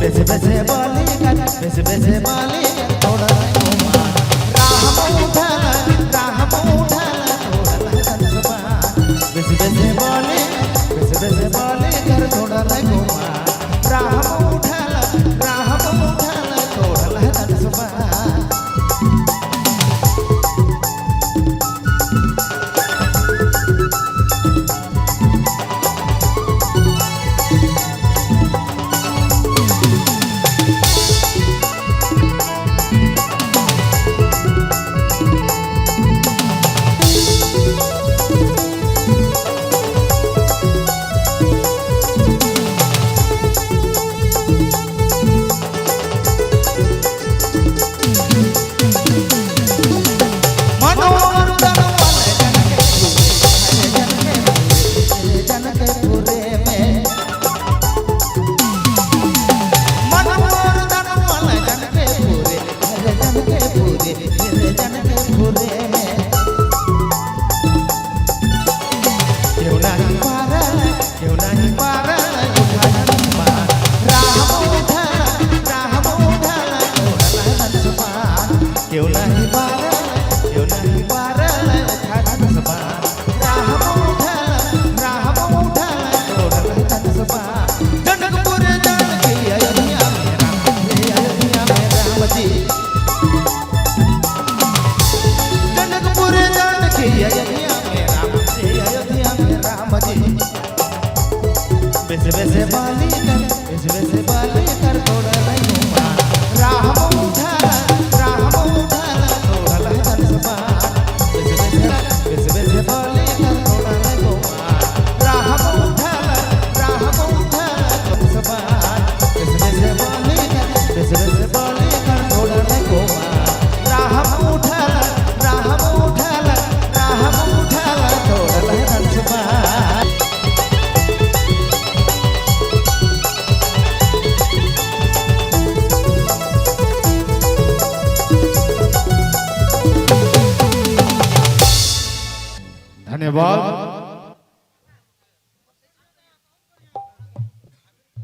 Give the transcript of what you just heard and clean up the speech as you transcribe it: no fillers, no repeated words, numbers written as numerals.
बेसे बेसे बोली कर बेसे बेसे बोली कर थोड़ा घुमा राह उठाला थोड़ा धनसबा बेसे बेसे बोली कर थोड़ा घुमा राह उठाला थोड़ा धनसबा बेसे बेसे बाली कर थोड़ा घुमा राह उठाला थोड़ा धनसबा बेसे बेसे बाली कर थोड़ा घुमा राह उठाला धनसबा बेसे बेसे बाली कर थोड़ा घुमा राह उठाला थोड़ा धनसबा धन्यवाद।